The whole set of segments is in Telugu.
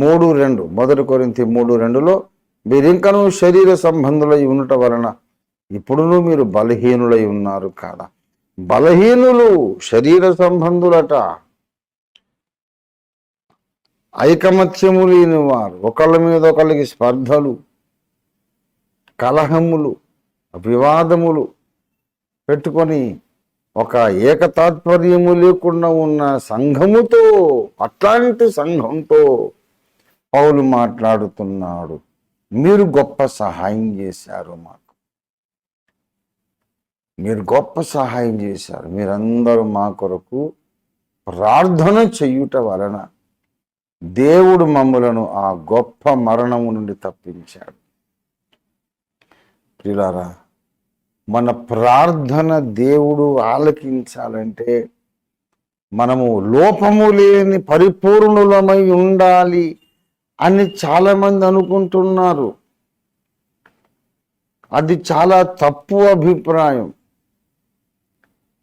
3:2 1 కొరింథీ 3:2లో మీరింకనూ శరీర సంబంధులై ఉండటం వలన ఇప్పుడును మీరు బలహీనులై ఉన్నారు కాదా. బలహీనులు శరీర సంబంధులట, ఐకమత్యము లేని వారు, ఒకళ్ళ మీద ఒకళ్ళకి స్పర్ధలు, కలహములు, వివాదములు పెట్టుకొని ఒక ఏకతాత్పర్యము లేకుండా ఉన్న సంఘముతో, అట్లాంటి సంఘంతో పౌలు మాట్లాడుతున్నాడు. మీరు గొప్ప సహాయం చేశారు, మీరు గొప్ప సహాయం చేశారు. మీరందరూ మా కొరకు ప్రార్థన చెయ్యుట వలన దేవుడు మమ్ములను ఆ గొప్ప మరణము నుండి తప్పించాడు. ప్రియులారా, మన ప్రార్థన దేవుడు ఆలకించాలంటే మనము లోపము లేని పరిపూర్ణులమై ఉండాలి అని చాలామంది అనుకుంటున్నారు. అది చాలా తప్పు అభిప్రాయం.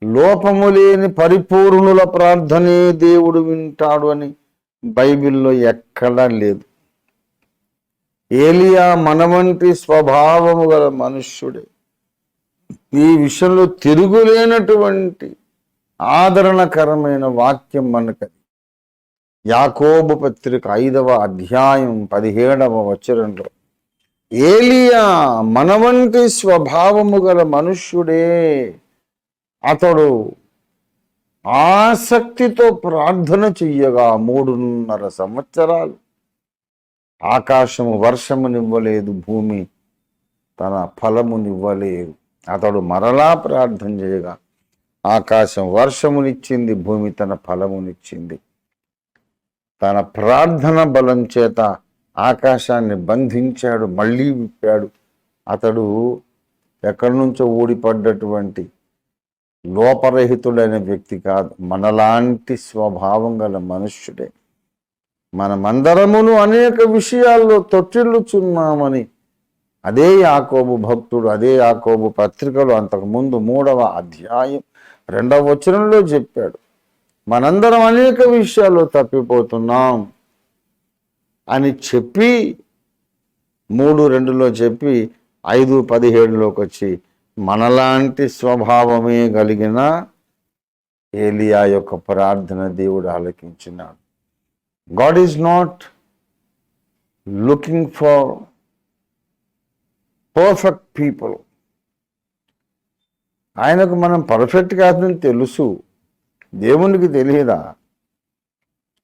లోపము లేని పరిపూర్ణుల ప్రార్థనే దేవుడు వింటాడు అని బైబిల్లో ఎక్కడా లేదు. ఏలియా మన వంటి స్వభావము గల మనుష్యుడే. ఈ విషయంలో తిరుగులేనటువంటి ఆదరణకరమైన వాక్యం మనకది. యాకోబు పత్రిక 5వ అధ్యాయం 17వ వచనంలో ఏలియా మన వంటి స్వభావము గల మనుష్యుడే. అతడు ఆసక్తితో ప్రార్థన చెయ్యగా 3.5 సంవత్సరాలు ఆకాశము వర్షమునివ్వలేదు, భూమి తన ఫలమునివ్వలేదు. అతడు మరలా ప్రార్థన చేయగా ఆకాశం వర్షమునిచ్చింది, భూమి తన ఫలమునిచ్చింది. తన ప్రార్థన బలం చేత ఆకాశాన్ని బంధించాడు, మళ్ళీ విప్పాడు. అతడు ఎక్కడి నుంచో ఊడిపడ్డటువంటి లోపరహితుడైన వ్యక్తి కాదు, మనలాంటి స్వభావం గల మనుష్యుడే. మనమందరమును అనేక విషయాల్లో తొట్టిల్లుచున్నామని అదే యాకోబు భక్తుడు, అదే యాకోబు పత్రికలో అంతకుముందు 3వ అధ్యాయం 2వ వచనంలో చెప్పాడు. మనందరం అనేక విషయాల్లో తప్పిపోతున్నాం అని చెప్పి 3:2లో చెప్పి 5:17లోకి వచ్చి మనలాంటి స్వభావమే కలిగిన ఏలియా యొక్క ప్రార్థన దేవుడు ఆలకించినాడు. God is not looking for perfect people. ఆయనకు మనం పర్ఫెక్ట్ కాదని తెలుసు, దేవునికి తెలియదా?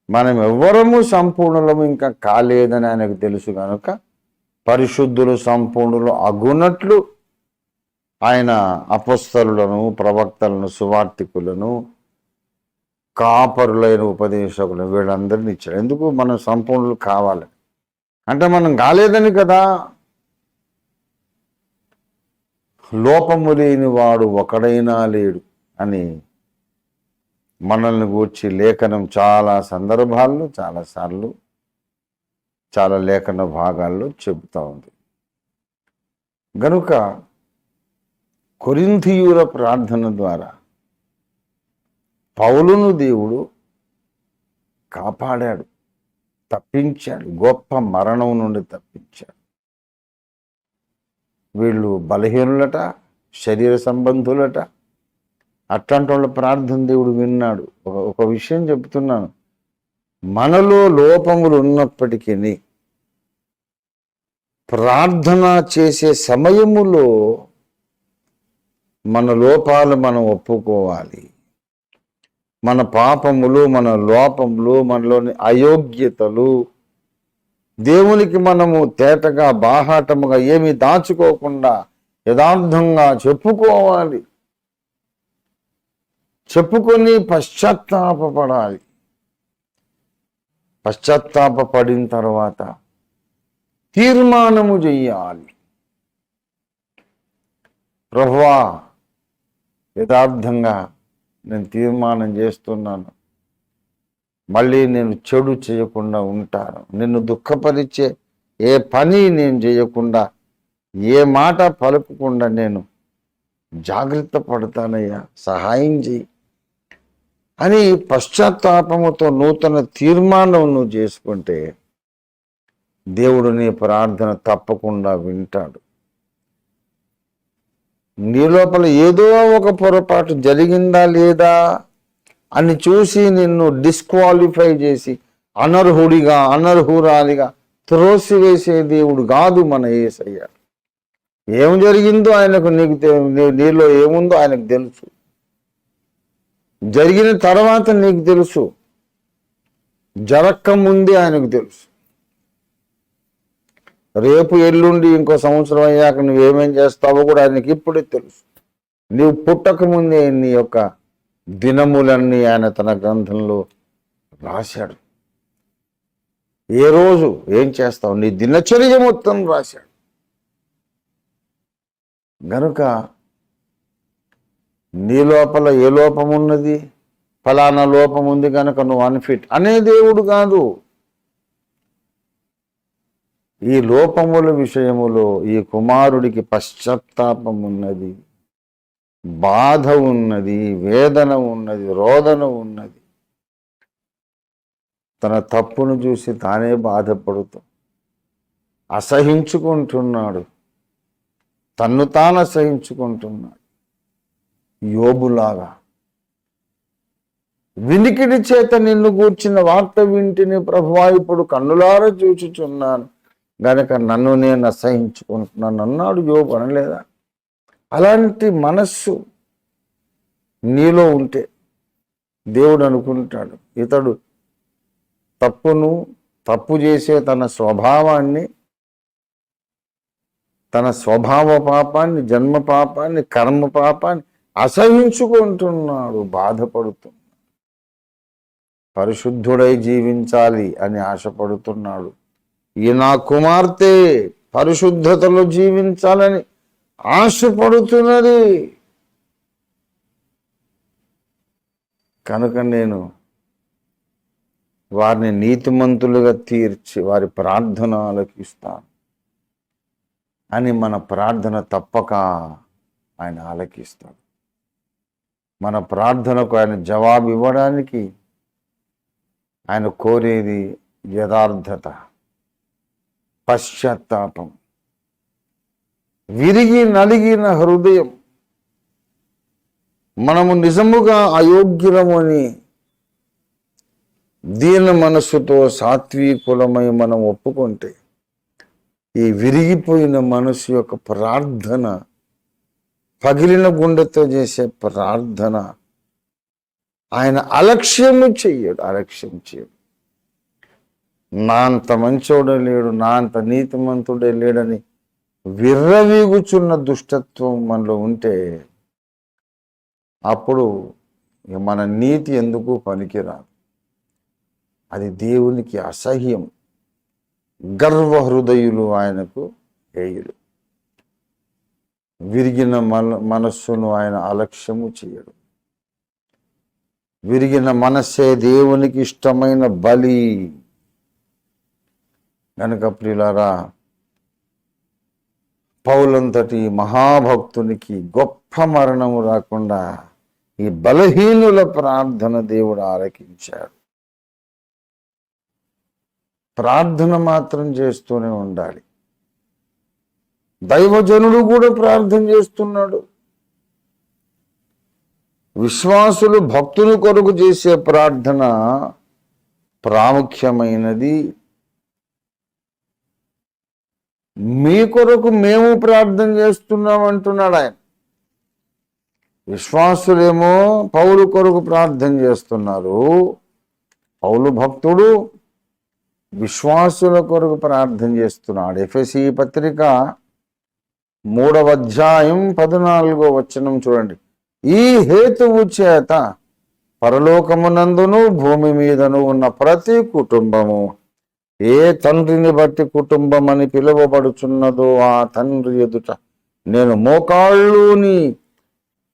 మనం ఎవ్వరము సంపూర్ణులము ఇంకా కాలేదని ఆయనకు తెలుసు కనుక పరిశుద్ధులు సంపూర్ణులు అగునట్లు ఆయన అపొస్తలులను, ప్రవక్తలను, సువార్తికులను, కాపరులైన ఉపదేశకులను వీళ్ళందరినీ ఇచ్చాడు. ఎందుకు? మనం సంపూర్ణులు కావాలి అంటే మనం కాలేదని కదా. లోపము లేని వాడు ఒకడైనా లేడు అని మనల్ని గూర్చి లేఖనం చాలా సందర్భాల్లో, చాలాసార్లు, చాలా లేఖన భాగాల్లో చెబుతూ ఉంది. గనుక కొరింథీయుల ప్రార్థన ద్వారా పౌలును దేవుడు కాపాడాడు, తప్పించాడు, గొప్ప మరణం నుండి తప్పించాడు. వీళ్ళు బలహీనులట, శరీర సంబంధులట. అట్లాంటి వాళ్ళ ప్రార్థన దేవుడు విన్నాడు. ఒక విషయం చెప్తున్నాను, మనలో లోపములు ఉన్నప్పటికీ ప్రార్థన చేసే సమయములో మన లోపాలు మనం ఒప్పుకోవాలి. మన పాపములు, మన లోపములు, మనలోని అయోగ్యతలు దేవునికి మనము తేటగా, బాహాటముగా ఏమి దాచుకోకుండా యథార్థంగా చెప్పుకోవాలి. చెప్పుకొని పశ్చాత్తాపపడాలి. పశ్చాత్తాపడిన తర్వాత తీర్మానము చెయ్యాలి. ప్రభువా, యథార్థంగా నేను తీర్మానం చేస్తున్నాను, మళ్ళీ నేను చెడు చేయకుండా ఉంటాను. నిన్ను దుఃఖపరిచే ఏ పని నేను చేయకుండా, ఏ మాట పలుకకుండా నేను జాగ్రత్త పడతానయ్యా, సహాయం చేయి అని పశ్చాత్తాపముతో నూతన తీర్మానం నువ్వు చేసుకుంటే దేవుడు నీ ప్రార్థన తప్పకుండా వింటాడు. నీ లోపల ఏదో ఒక పొరపాటు జరిగిందా లేదా అని చూసి నిన్ను డిస్క్వాలిఫై చేసి అనర్హురాలిగా త్రోసివేసే దేవుడు కాదు మన యేసయ్య. ఏం జరిగిందో ఆయనకు నీలో ఏముందో ఆయనకు తెలుసు. జరిగిన తర్వాత నీకు తెలుసు, జరక్క ముందే ఆయనకు తెలుసు. రేపు ఎల్లుండి ఇంకో సంవత్సరం అయ్యాక నువ్వేమేం చేస్తావో కూడా ఆయనకి ఇప్పుడే తెలుసు. నీవు పుట్టక ముందే నీ యొక్క దినములన్నీ ఆయన తన గ్రంథంలో రాశాడు. ఏ రోజు ఏం చేస్తావు నీ దినచర్య మొత్తం రాశాడు. గనుక నీ లోపల ఏ లోపం ఉన్నది, ఫలానా లోపం ఉంది కనుక నువ్వు అన్ఫిట్ అనే దేవుడు కాదు. ఈ లోపముల విషయములో ఈ కుమారుడికి పశ్చాత్తాపం ఉన్నది, బాధ ఉన్నది, వేదన ఉన్నది, రోదన ఉన్నది. తన తప్పును చూసి తానే బాధపడుతూ అసహించుకుంటున్నాడు, తన్ను తాను అసహించుకుంటున్నాడు. యోబులాగా వినికిడి చేత నిన్ను గూర్చిన వార్త వింటిని ప్రభువా ఇప్పుడు కన్నులారా చూచుచున్నాను గనక నన్ను నేను అసహించుకుంటున్నాను అన్నాడు యోబు. అనలేదా? అలాంటి మనస్సు నీలో ఉంటే దేవుడు అనుకుంటాడు, ఇతడు తప్పు చేసే తన స్వభావాన్ని, తన స్వభావ పాపాన్ని, జన్మ పాపాన్ని, కర్మ పాపాన్ని అసహించుకుంటున్నాడు, బాధపడుతున్నాడు. పరిశుద్ధుడై జీవించాలి అని ఆశపడుతున్నాడు. ఈ నా కుమార్తె పరిశుద్ధతలో జీవించాలని ఆశపడుతున్నది. కనుక నేను వారిని నీతిమంతులుగా తీర్చి వారి ప్రార్థన ఆలకిస్తాను అని మన ప్రార్థన తప్పక ఆయన ఆలకిస్తాడు. మన ప్రార్థనకు ఆయన జవాబు ఇవ్వడానికి ఆయన కోరేది యథార్థత, పశ్చాత్తాపం, విరిగి నలిగిన హృదయం. మనము నిజముగా అయోగ్యులమని దీన మనస్సుతో సాత్వికులమై మనం ఒప్పుకుంటే ఈ విరిగిపోయిన మనసు యొక్క ప్రార్థన, పగిలిన గుండెతో చేసే ప్రార్థన ఆయన అలక్ష్యం చేయడు. నా అంత మంచోడే లేడు, నా అంత నీతిమంతుడే లేడని విర్రవీగుచున్న దుష్టత్వం మనలో ఉంటే అప్పుడు మన నీతి ఎందుకు పనికిరాదు. అది దేవునికి అసహ్యం. గర్వ హృదయులు ఆయనకు హేయులు. విరిగిన మనస్సును ఆయన అలక్ష్యము చేయడు. విరిగిన మనస్సే దేవునికి ఇష్టమైన బలి. కనుక ప్రియులారా, పౌలంతటి మహాభక్తునికి గొప్ప మరణము రాకుండా ఈ బలహీనుల ప్రార్థన దేవుడు ఆలకించాడు. ప్రార్థన మాత్రం చేస్తూనే ఉండాలి. దైవజనుడు కూడా ప్రార్థన చేస్తున్నాడు. విశ్వాసులు భక్తుని కొరకు చేసే ప్రార్థన ప్రాముఖ్యమైనది. మీ కొరకు మేము ప్రార్థన చేస్తున్నాం అంటున్నాడు ఆయన. విశ్వాసులేమో పౌలు కొరకు ప్రార్థన చేస్తున్నారు. పౌలు భక్తుడు విశ్వాసుల కొరకు ప్రార్థన చేస్తున్నాడు. ఎఫెసీ పత్రిక 3వ అధ్యాయం 14వ వచనం చూడండి. ఈ హేతువు చేత పరలోకమునందును భూమి మీదను ఉన్న ప్రతి కుటుంబము ఏ తండ్రిని బట్టి కుటుంబం అని పిలువబడుచున్నదో ఆ తండ్రి ఎదుట నేను మోకాళ్ళుని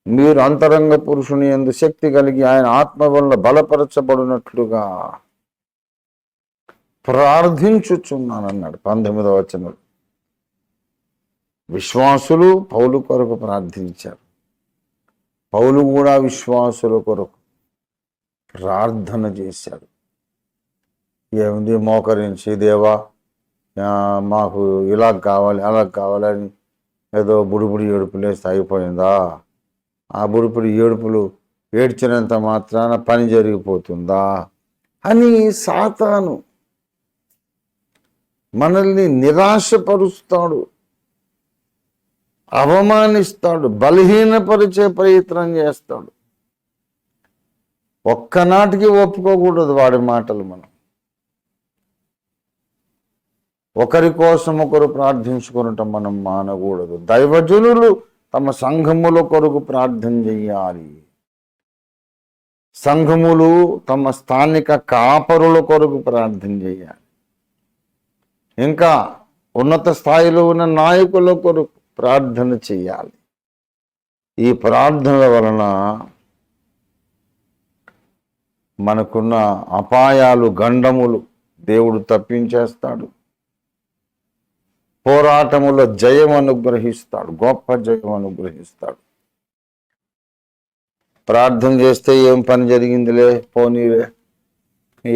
మీరు అంతరంగ పురుషుని యందు శక్తి కలిగి ఆయన ఆత్మ వల్ల బలపరచబడినట్లుగా ప్రార్థించుచున్నానన్నాడు 19వ వచనం. విశ్వాసులు పౌలు కొరకు ప్రార్థించారు. పౌలు కూడా విశ్వాసుల కొరకు ప్రార్థన చేశాడు. ఏముంది, మోకరించి దేవా మాకు ఇలా కావాలి అలా కావాలని ఏదో బుడిబుడి ఏడుపులేస్తే అయిపోయిందా? ఆ బుడిబుడి ఏడుపులు ఏడ్చినంత మాత్రాన పని జరిగిపోతుందా అని సాతాను మనల్ని నిరాశపరుస్తాడు, అవమానిస్తాడు, బలహీనపరిచే ప్రయత్నం చేస్తాడు. ఒక్కనాటికి ఒప్పుకోకూడదు వాడి మాటలు. మనం ఒకరి కోసం ఒకరు ప్రార్థించుకునటం మనం మానకూడదు. దైవజనులు తమ సంఘముల కొరకు ప్రార్థన చెయ్యాలి. సంఘములు తమ స్థానిక కాపరుల కొరకు ప్రార్థన చేయాలి. ఇంకా ఉన్నత స్థాయిలో ఉన్న నాయకుల కొరకు ప్రార్థన చేయాలి. ఈ ప్రార్థనల వలన మనకున్న అపాయాలు, గండములు దేవుడు తప్పించేస్తాడు. పోరాటములో జయం అనుగ్రహిస్తాడు, గొప్ప జయం అనుగ్రహిస్తాడు. ప్రార్థన చేస్తే ఏం పని జరిగిందిలే, పోనీలే,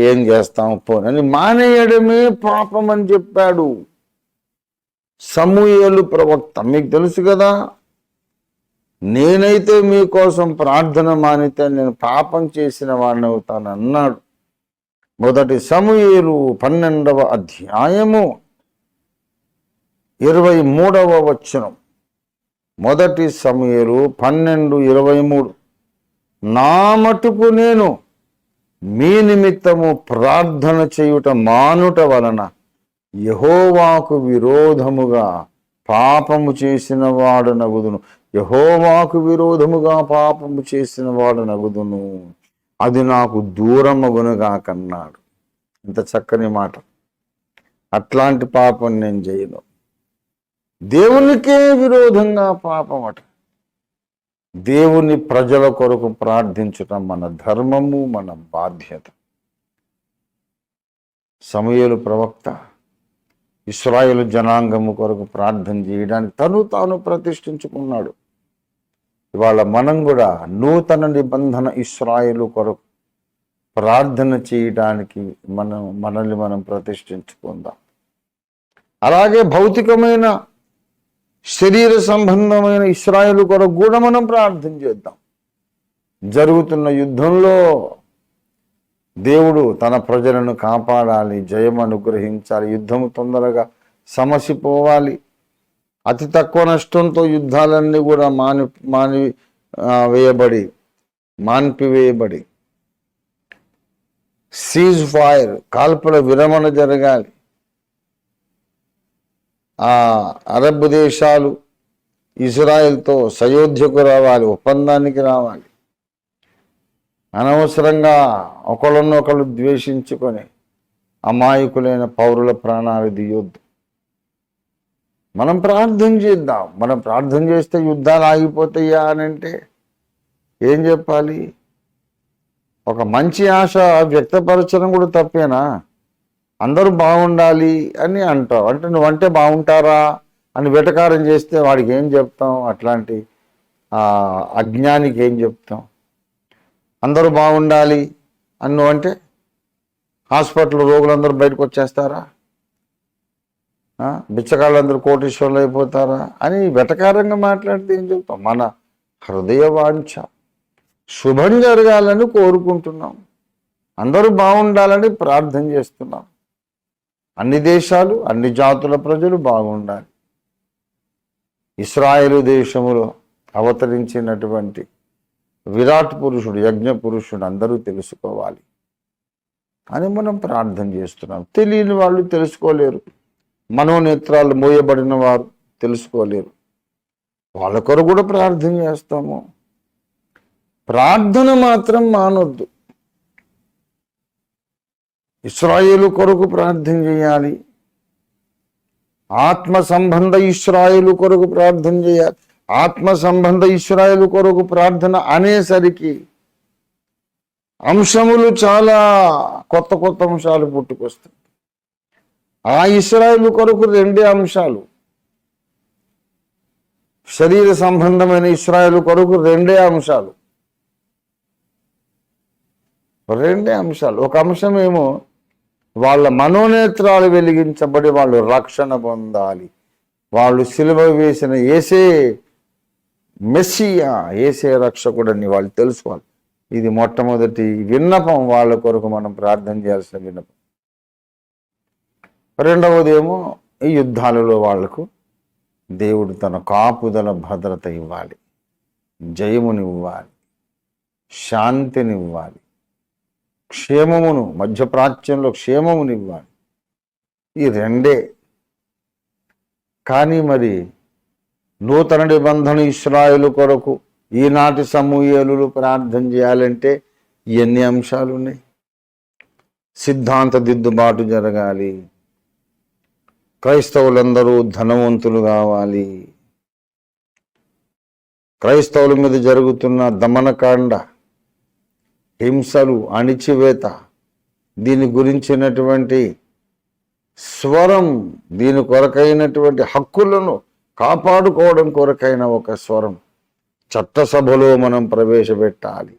ఏం చేస్తాం పోనీ అని మానేయడమే పాపం అని చెప్పాడు సమూయేలు ప్రవక్త. మీకు తెలుసు కదా, నేనైతే మీకోసం ప్రార్థన మానితే నేను పాపం చేసిన వాడిని అవుతాను అన్నాడు. మొదటి సమూయేలు 12వ అధ్యాయము 23వ వచనం. మొదటి సమూయేలు 12:23. నా మటుకు నేను మీ నిమిత్తము ప్రార్థన చేయుట మానుట వలన యెహోవాకు విరోధముగా పాపము చేసిన వాడు నగుదును. యెహోవాకు విరోధముగా పాపము చేసిన వాడు నగుదును, అది నాకు దూరమగునుగాకన్నాడు. ఇంత చక్కని మాట. అట్లాంటి పాపం నేను చేయను. దేవునికే విరోధంగా పాపం అట. దేవుని ప్రజల కొరకు ప్రార్థించటం మన ధర్మము, మన బాధ్యత. సమూయేలు ప్రవక్త ఇశ్రాయేలు జనాంగము కొరకు ప్రార్థన చేయడానికి తాను ప్రతిష్ఠించుకున్నాడు. ఇవాళ మనం కూడా నూతన నిబంధన ఇశ్రాయేలు కొరకు ప్రార్థన చేయడానికి మనల్ని మనం ప్రతిష్ఠించుకుందాం. అలాగే భౌతికమైన శరీర సంబంధమైన ఇశ్రాయేలు కొరకు కూడా మనం ప్రార్థన చేద్దాం. జరుగుతున్న యుద్ధంలో దేవుడు తన ప్రజలను కాపాడాలి, జయం అనుగ్రహించాలి, యుద్ధము తొందరగా సమసిపోవాలి. అతి తక్కువ నష్టంతో యుద్ధాలన్నీ కూడా మాన్పివేయబడి సీజ్ ఫైర్, కాల్పుల విరమణ జరగాలి. ఆ అరబ్ దేశాలు ఇజ్రాయెల్తో సయోధ్యకు రావాలి, ఒప్పందానికి రావాలి. అనవసరంగా ఒకళ్ళనొకళ్ళు ద్వేషించుకొని అమాయకులైన పౌరుల ప్రాణాలు తీయొద్దు. మనం ప్రార్థన చేద్దాం. మనం ప్రార్థన చేస్తే యుద్ధాలు ఆగిపోతాయా అని అంటే ఏం చెప్పాలి? ఒక మంచి ఆశ వ్యక్తపరచడం కూడా తప్పేనా? అందరూ బాగుండాలి అని అంటావు, అంటే నువ్వంటే బాగుంటారా అని వెటకారం చేస్తే వాడికి ఏం చెప్తాం? అట్లాంటి అజ్ఞానికి ఏం చెప్తాం? అందరూ బాగుండాలి అని నువ్వంటే హాస్పిటల్ రోగులందరూ బయటకు వచ్చేస్తారా? బిచ్చగాళ్ళందరూ కోటీశ్వరులు అయిపోతారా అని వెటకారంగా మాట్లాడితే ఏం చెప్తాం? మన హృదయ వాంఛ శుభం జరగాలని కోరుకుంటున్నాం, అందరూ బాగుండాలని ప్రార్థన చేస్తున్నాం. అన్ని దేశాలు, అన్ని జాతుల ప్రజలు బాగుండాలి. ఇశ్రాయేలు దేశములో అవతరించినటువంటి విరాట్ పురుషుడు, యజ్ఞ పురుషుడు అందరూ తెలుసుకోవాలి అని మనం ప్రార్థన చేస్తున్నాం. తెలియని వాళ్ళు తెలుసుకోలేరు, మనోనేత్రాలు మోయబడిన వారు తెలుసుకోలేరు. వాళ్ళ కొరకు కూడా ప్రార్థన చేస్తాము. ప్రార్థన మాత్రం మానొద్దు. ఇశ్రాయేలు కొరకు ప్రార్థన చేయాలి, ఆత్మ సంబంధ ఇశ్రాయేలు కొరకు ప్రార్థన చేయాలి. ఆత్మ సంబంధ ఇశ్రాయేలు కొరకు ప్రార్థన అనేసరికి అంశములు చాలా కొత్త కొత్త అంశాలు పుట్టుకొస్తాయి. ఆ ఇశ్రాయేలు కొరకు రెండే అంశాలు, శరీర సంబంధమైన ఇశ్రాయేలు కొరకు రెండే అంశాలు. ఒక అంశం ఏమో వాళ్ళ మనోనేత్రాలు వెలిగించబడి వాళ్ళు రక్షణ పొందాలి. వాళ్ళు సిలువ వేసిన యేసే మెస్సియా, యేసే రక్షకుడని వాళ్ళు తెలుసుకోవాలి. ఇది మొట్టమొదటి విన్నపం, వాళ్ళ కొరకు మనం ప్రార్థన చేయాల్సిన విన్నపం. రెండవది ఏమో ఈ యుద్ధాలలో వాళ్లకు దేవుడు తన కాపుదల భద్రత ఇవ్వాలి, జయమునివ్వాలి, శాంతినివ్వాలి, క్షేమమును, మధ్యప్రాచ్యంలో క్షేమమునివ్వాలి. ఈ రెండే. కానీ మరి నూతన నిబంధన ఇశ్రాయేలు కొరకు ఈనాటి సమూయేలులు ప్రార్థన చేయాలంటే ఎన్ని అంశాలు ఉన్నాయి. సిద్ధాంత దిద్దుబాటు జరగాలి, క్రైస్తవులందరూ ధనవంతులు కావాలి, క్రైస్తవుల మీద జరుగుతున్న దమనకాండ, హింసలు, అణిచివేత, దీని గురించినటువంటి స్వరం, దీని కొరకైనటువంటి హక్కులను కాపాడుకోవడం కొరకైన ఒక స్వరం చట్టసభలో మనం ప్రవేశపెట్టాలి.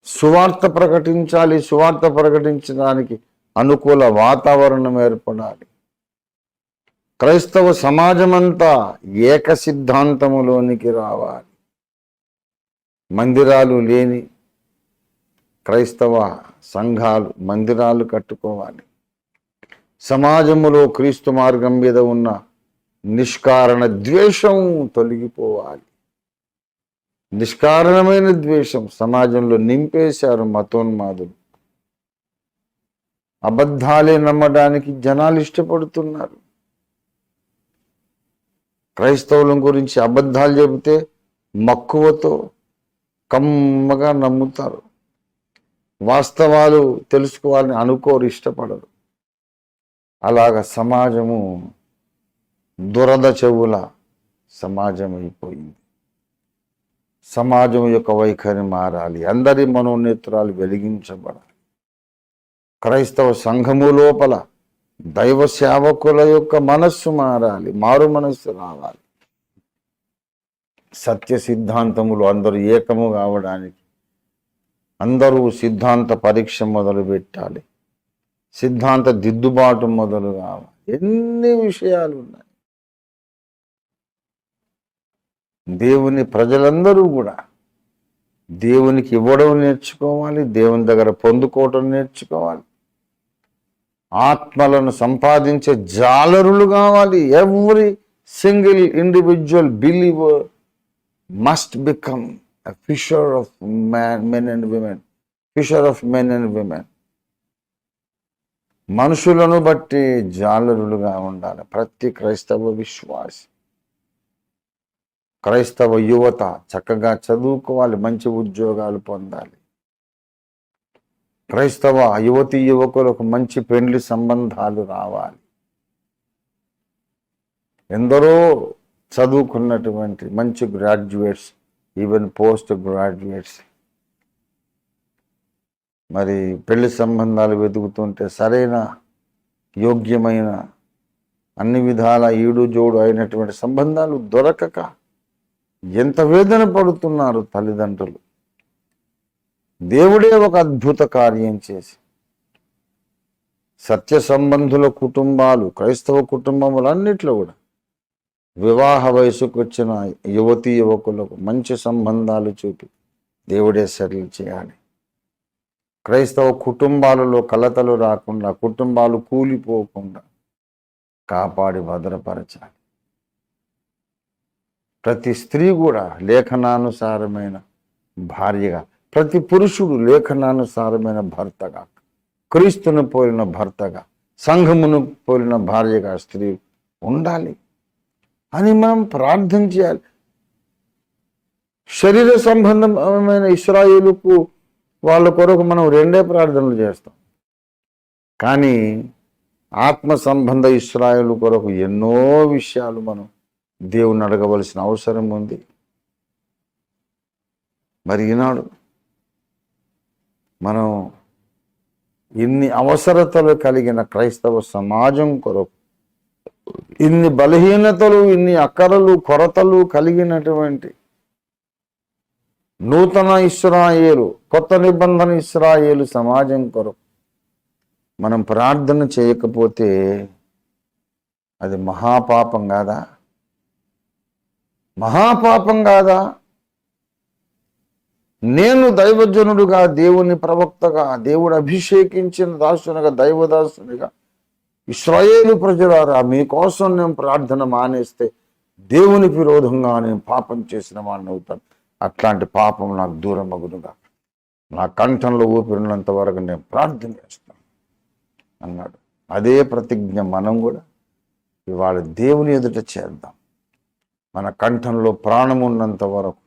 సువార్త ప్రకటించాలి, సువార్త ప్రకటించడానికి అనుకూల వాతావరణం ఏర్పడాలి. క్రైస్తవ సమాజమంతా ఏక సిద్ధాంతములోనికి రావాలి. మందిరాలు లేని క్రైస్తవ సంఘాలు మందిరాలు కట్టుకోవాలి. సమాజములో క్రీస్తు మార్గం మీద ఉన్న నిష్కారణ ద్వేషం తొలగిపోవాలి. నిష్కారణమైన ద్వేషం సమాజంలో నింపేశారు మతోన్మాదులు. అబద్ధాలే నమ్మడానికి జనాలు ఇష్టపడుతున్నారు. క్రైస్తవుల గురించి అబద్ధాలు చెబితే మక్కువతో కమ్మగా నమ్ముతారు. వాస్తవాలు తెలుసుకోవాలని అనుకోరు, ఇష్టపడరు. అలాగ సమాజము దురద చెవుల సమాజం అయిపోయింది. సమాజం యొక్క వైఖరి మారాలి. అందరి మనోనేత్రాలు వెలిగించబడాలి. క్రైస్తవ సంఘము లోపల దైవ సేవకుల యొక్క మనస్సు మారాలి, మారు మనస్సు రావాలి. సత్య సిద్ధాంతములు అందరూ ఏకము కావడానికి అందరూ సిద్ధాంత పరీక్ష మొదలు పెట్టాలి, సిద్ధాంత దిద్దుబాటు మొదలు కావాలి. ఎన్ని విషయాలు ఉన్నాయి. దేవుని ప్రజలందరూ కూడా దేవునికి ఇవ్వడం నేర్చుకోవాలి, దేవుని దగ్గర పొందుకోవడం నేర్చుకోవాలి. ఆత్మలను సంపాదించే జాలరులు కావాలి. Every single individual believer must become a fisher of men and women, fisher of men and women. మనుషులను బట్టి జాలరులుగా ఉండాలి ప్రతి క్రైస్తవ విశ్వాసి. క్రైస్తవ యువత చక్కగా చదువుకోవాలి, మంచి ఉద్యోగాలు పొందాలి. క్రైస్తవ యువతీ యువకులకు మంచి పెండ్లి సంబంధాలు రావాలి. ఎందరో చదువుకున్నటువంటి మంచి గ్రాడ్యుయేట్స్, ఈవెన్ పోస్ట్ గ్రాడ్యుయేట్స్ మరి పెళ్లి సంబంధాలు వెతుకుతుంటే సరైన యోగ్యమైన అన్ని విధాల ఈడు జోడు అయినటువంటి సంబంధాలు దొరకక ఎంత వేదన పడుతున్నారు తల్లిదండ్రులు. దేవుడే ఒక అద్భుత కార్యం చేసి సత్య సంబంధుల కుటుంబాలు, క్రైస్తవ కుటుంబములన్నిట్లో కూడా వివాహ వయసుకు వచ్చిన యువతీ యువకులకు మంచి సంబంధాలు చూపి దేవుడే సెటిల్ చేయాలి. క్రైస్తవ కుటుంబాలలో కలతలు రాకుండా, కుటుంబాలు కూలిపోకుండా కాపాడి భద్రపరచాలి. ప్రతి స్త్రీ కూడా లేఖనానుసారమైన భార్యగా, ప్రతి పురుషుడు లేఖనానుసారమైన భర్తగా, క్రీస్తును పోలిన భర్తగా, సంఘమును పోలిన భార్యగా స్త్రీ ఉండాలి అని మనం ప్రార్థన చేయాలి. శరీర సంబంధమైన ఇశ్రాయేలుకు వాళ్ళ కొరకు మనం రెండే ప్రార్థనలు చేస్తాం. కానీ ఆత్మ సంబంధ ఇశ్రాయేలు కొరకు ఎన్నో విషయాలు మనం దేవుని అడగవలసిన అవసరం ఉంది. మరి ఈనాడు మనం ఇన్ని అవసరతలు కలిగిన క్రైస్తవ సమాజం కొరకు, ఇన్ని బలహీనతలు, ఇన్ని అక్కరలు, కొరతలు కలిగినటువంటి నూతన ఇశ్రాయేలు, కొత్త నిబంధన ఇశ్రాయేలు సమాజం కొరకు మనం ప్రార్థన చేయకపోతే అది మహాపాపం కాదా? మహాపాపం కాదా? నేను దైవజనుడుగా, దేవుని ప్రవక్తగా, దేవుడు అభిషేకించిన దాసునిగా, దైవదాసునిగా, ఇశ్రాయేలు ప్రజలారా మీకోసం నేను ప్రార్థన మానేస్తే దేవునికి విరోధంగా నేను పాపం చేసిన వాడిని అవుతాను. అట్లాంటి పాపం నాకు దూరం అగునుగా, నా కంఠంలో ఊపిరినంత వరకు నేను ప్రార్థన చేస్తాను అన్నాడు. అదే ప్రతిజ్ఞ మనం కూడా ఇవాళ దేవుని ఎదుట చేద్దాం. మన కంఠంలో ప్రాణం ఉన్నంత వరకు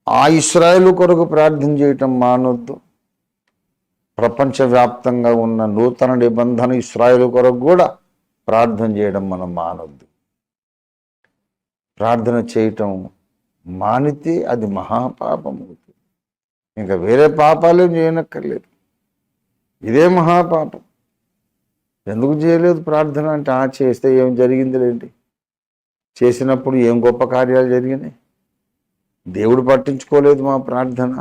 ఆ ఇశ్రాయేలు కొరకు ప్రార్థన చేయటం మానొద్దు. ప్రపంచవ్యాప్తంగా ఉన్న నూతన నిబంధన ఇశ్రాయేలు కొరకు కూడా ప్రార్థన చేయడం మనం మానొద్దు. ప్రార్థన చేయటం మానితే అది మహాపాపం అవుతుంది. ఇంకా వేరే పాపాలేం చేయనక్కర్లేదు, ఇదే మహాపాపం. ఎందుకు చేయలేదు ప్రార్థన అంటే, చేస్తే ఏం జరిగిందిలేండి, చేసినప్పుడు ఏం గొప్ప కార్యాలు జరిగినాయి, దేవుడు పట్టించుకోలేదు మా ప్రార్థన,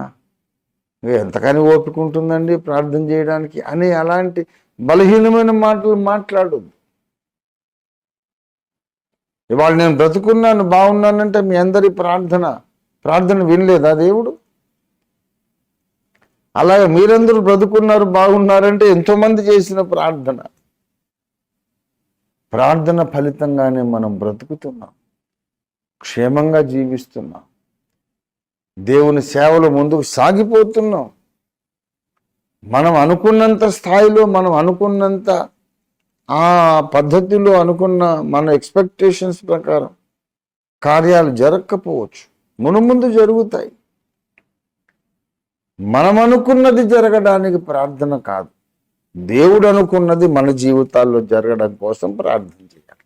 ఎంతకని ఓపిక ఉంటుందండి ప్రార్థన చేయడానికి అని అలాంటి బలహీనమైన మాటలు మాట్లాడొద్దు. ఇవాళ నేను బ్రతుకున్నాను, బాగున్నానంటే మీ అందరి ప్రార్థన వినలేదా దేవుడు? అలాగే మీరందరూ బ్రతుకున్నారు, బాగున్నారంటే ఎంతోమంది చేసిన ప్రార్థన ఫలితంగానే మనం బ్రతుకుతున్నాం, క్షేమంగా జీవిస్తున్నాం, దేవుని సేవలో ముందుకు సాగిపోతున్నాం. మనం అనుకున్నంత స్థాయిలో, మనం అనుకున్నంత ఆ పద్ధతిలో, అనుకున్న మన ఎక్స్పెక్టేషన్స్ ప్రకారం కార్యాలు జరగకపోవచ్చు, మునుముందు జరుగుతాయి. మనం అనుకున్నది జరగడానికి ప్రార్థన కాదు, దేవుడు అనుకున్నది మన జీవితాల్లో జరగడం కోసం ప్రార్థన చేయాలి.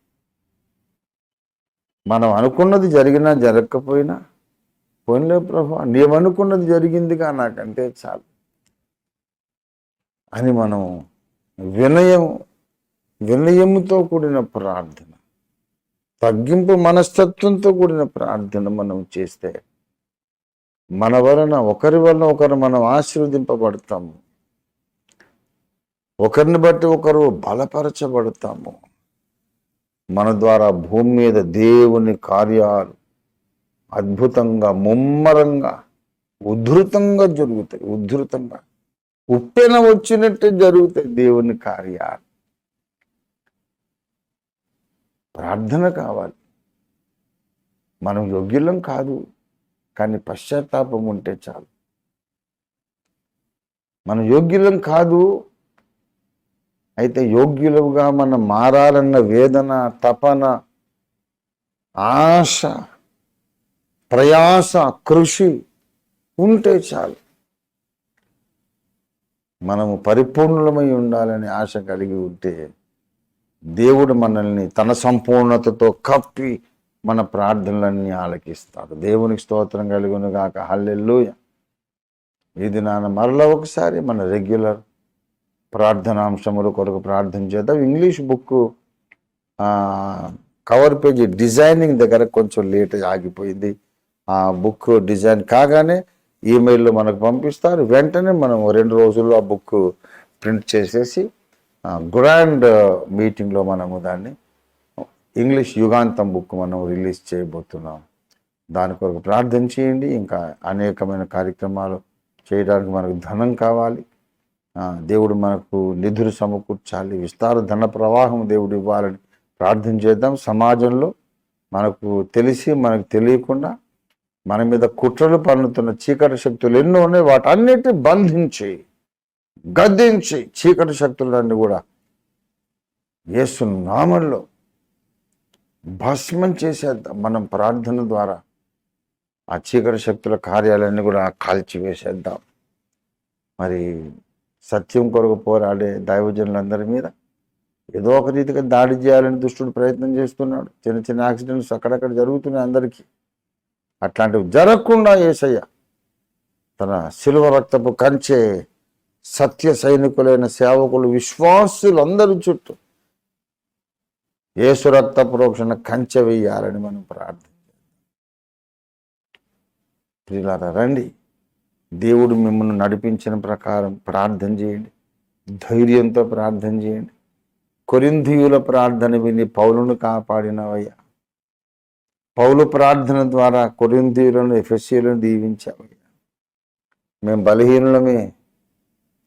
మనం అనుకున్నది జరిగినా జరగకపోయినా, పోన్లే ప్రభు నీవనుకున్నది జరిగిందిగా, నాకంటే చాలు అని మనం వినయముతో కూడిన ప్రార్థన, తగ్గింపు మనస్తత్వంతో కూడిన ప్రార్థన మనం చేస్తే మన వలన ఒకరు మనం ఆశీర్వదింపబడతాము, ఒకరిని బట్టి ఒకరు బలపరచబడతాము. మన ద్వారా భూమి మీద దేవుని కార్యాలు అద్భుతంగా, ముమ్మరంగా, ఉద్ధృతంగా జరుగుతాయి. ఉద్ధృతంగా ఉప్పెన వచ్చినట్టు జరుగుతాయి దేవుని కార్యాలు. ప్రార్థన కావాలి. మనం యోగ్యులం కాదు, కానీ పశ్చాత్తాపం ఉంటే చాలు. మనం యోగ్యులం కాదు, అయితే యోగ్యులుగా మనం మారాలన్న వేదన, తపన, ఆశ, ప్రయాస, కృషి ఉంటే చాలు. మనము పరిపూర్ణమై ఉండాలని ఆశ కలిగి ఉంటే దేవుడు మనల్ని తన సంపూర్ణతతో కప్పి మన ప్రార్థనలన్నీ ఆలకిస్తాడు. దేవునికి స్తోత్రం కలుగును గాక. హల్లెలూయా. ఇది మరలా ఒకసారి మన రెగ్యులర్ ప్రార్థనాంశముల కొరకు ప్రార్థన చేద్దాం. English book cover page designing దగ్గర కొంచెం లేట్ ఆగిపోయింది. ఆ బుక్ డిజైన్ కాగానే ఈమెయిల్లో మనకు పంపిస్తారు. వెంటనే మనం 2 రోజుల్లో ఆ బుక్ ప్రింట్ చేసేసి గ్రాండ్ మీటింగ్లో మనము దాన్ని ఇంగ్లీష్ యుగాంతం బుక్ మనం రిలీజ్ చేయబోతున్నాం. దాని కొరకు ప్రార్థన చేయండి. ఇంకా అనేకమైన కార్యక్రమాలు చేయడానికి మనకు ధనం కావాలి. దేవుడు మనకు నిధులు సమకూర్చాలి. విస్తార ధన ప్రవాహం దేవుడు ఇవ్వాలని ప్రార్థన చేద్దాం. సమాజంలో మనకు తెలిసి మనకు తెలియకుండా మన మీద కుట్రలు పన్నుతున్న చీకటి శక్తులు ఎన్నో ఉన్నాయి. వాటన్నిటిని బంధించి, గద్దించి, చీకటి శక్తులన్నీ కూడా యేసు నామములో భస్మం చేసేద్దాం. మనం ప్రార్థన ద్వారా ఆ చీకటి శక్తుల కార్యాలన్నీ కూడా కాల్చివేసేద్దాం. మరి సత్యం కొరకు పోరాడే దైవజనులందరి మీద ఏదో ఒక రీతిగా దాడి చేయాలని దుష్టుడు ప్రయత్నం చేస్తున్నాడు. చిన్న చిన్న యాక్సిడెంట్స్ అక్కడక్కడ జరుగుతున్నాయి అందరికీ. అట్లాంటివి జరగకుండా యేసయ్య తన శిలువ రక్తపు కంచె సత్య సైనికులైన సేవకులు, విశ్వాసులు అందరి చుట్టూ యేసు రక్త ప్రోక్షణ కంచె వేయాలని మనం ప్రార్థన చేద్దాం. ప్రియులారా రండి, దేవుడు మిమ్మల్ని నడిపించిన ప్రకారం ప్రార్థన చేయండి. ధైర్యంతో ప్రార్థన చేయండి. కొరింథీయుల ప్రార్థన విని పౌలును కాపాడినవయ్యా. పౌలు ప్రార్థన ద్వారా కొరింథీయులను, ఎఫెసీయులను దీవించావయ్యా. మేము బలహీనులమే,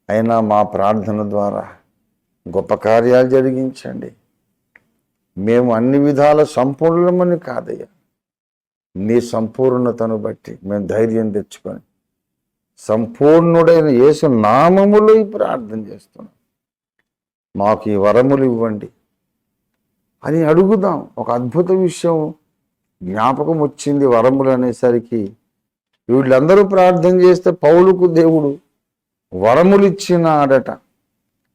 అయినా మా ప్రార్థన ద్వారా గొప్ప కార్యాలు జరిగించండి. మేము అన్ని విధాల సంపూర్ణమని కాదయ్యా, నీ సంపూర్ణతను బట్టి మేము ధైర్యం తెచ్చుకొని సంపూర్ణుడైన యేసు నామములో ఈ ప్రార్థన చేస్తున్నాం. మాకు ఈ వరములు ఇవ్వండి అని అడుగుదాం. ఒక అద్భుత విషయం జ్ఞాపకం వచ్చింది. వరములు అనేసరికి వీళ్ళందరూ ప్రార్థన చేస్తే పౌలుకు దేవుడు వరములు ఇచ్చినాడట.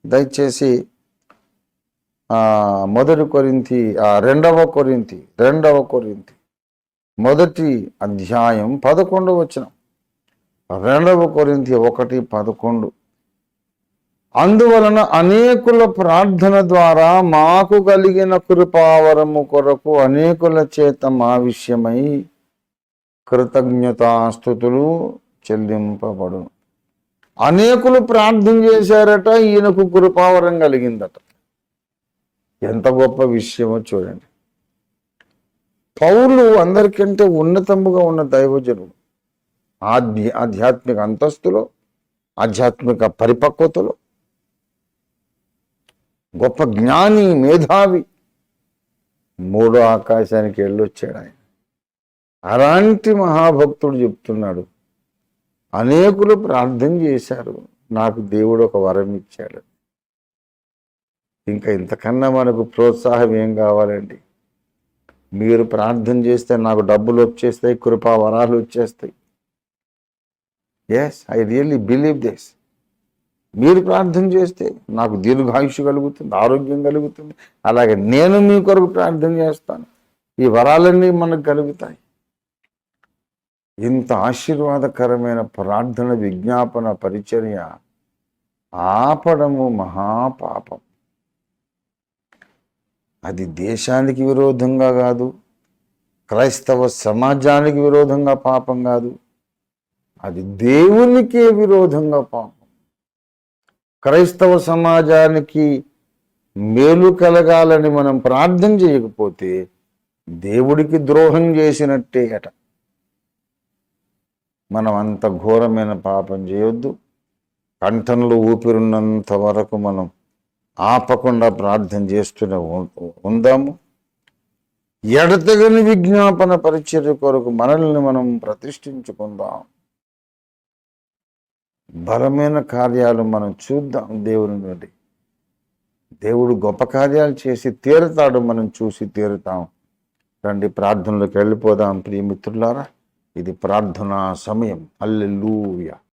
దయచేసి 2 కొరింథీ 2 కొరింథీ 1 అధ్యాయం 11 వచనం. 2 కొరింథీ 1:11. అందువలన అనేకుల ప్రార్థన ద్వారా మాకు కలిగిన కృపావరము కొరకు అనేకుల చేత మా విషయమై కృతజ్ఞతాస్తుతులు చెల్లింపబడును. అనేకులు ప్రార్థన చేశారట, ఈయనకు కృపావరం కలిగిందట. ఎంత గొప్ప విషయమో చూడండి. పౌలు అందరికంటే ఉన్నతముగా ఉన్న దైవజనుడు. ఆధ్యాత్మిక అంతస్తులో, ఆధ్యాత్మిక పరిపక్వతలో గొప్ప జ్ఞాని, మేధావి. 3వ ఆకాశానికి వెళ్ళొచ్చాడు ఆయన. అలాంటి మహాభక్తుడు చెప్తున్నాడు, అనేకులు ప్రార్థన చేశారు, నాకు దేవుడు ఒక వరం ఇచ్చాడు. ఇంకా ఇంతకన్నా మనకు ప్రోత్సాహం ఏం కావాలండి? మీరు ప్రార్థన చేస్తే నాకు డబ్బులు వచ్చేస్తాయి, కృపా వరాలు వచ్చేస్తాయి. Yes, I really believe this. మీరు ప్రార్థన చేస్తే నాకు దీర్ఘాయుష్ కలుగుతుంది, ఆరోగ్యం కలుగుతుంది. అలాగే నేను మీ కొరకు ప్రార్థన చేస్తాను, ఈ వరాలన్నీ మనకు కలుగుతాయి. ఇంత ఆశీర్వాదకరమైన ప్రార్థన, విజ్ఞాపన, పరిచర్య ఆపడము మహాపాపం. అది దేశానికి విరోధంగా కాదు, క్రైస్తవ సమాజానికి విరోధంగా పాపం కాదు, అది దేవునికే విరోధంగా పాపం. క్రైస్తవ సమాజానికి మేలు కలగాలని మనం ప్రార్థన చేయకపోతే దేవుడికి ద్రోహం చేసినట్టే అట. మనం అంత ఘోరమైన పాపం చేయొద్దు. కంఠంలో ఊపిరున్నంత వరకు మనం ఆపకుండా ప్రార్థన చేస్తూనే ఉందాము. ఎడతెగని విజ్ఞాపన పరిచర్య కొరకు మనల్ని మనం ప్రతిష్ఠించుకుందాం. బలమైన కార్యాలు మనం చూద్దాం. దేవుని నుండి దేవుడు గొప్ప కార్యాలు చేసి తీరుతాడు, మనం చూసి తీరుతాం. రండి, ప్రార్థనలోకి వెళ్ళిపోదాం ప్రియమిత్రులారా. ఇది ప్రార్థనా సమయం. హల్లెలూయా.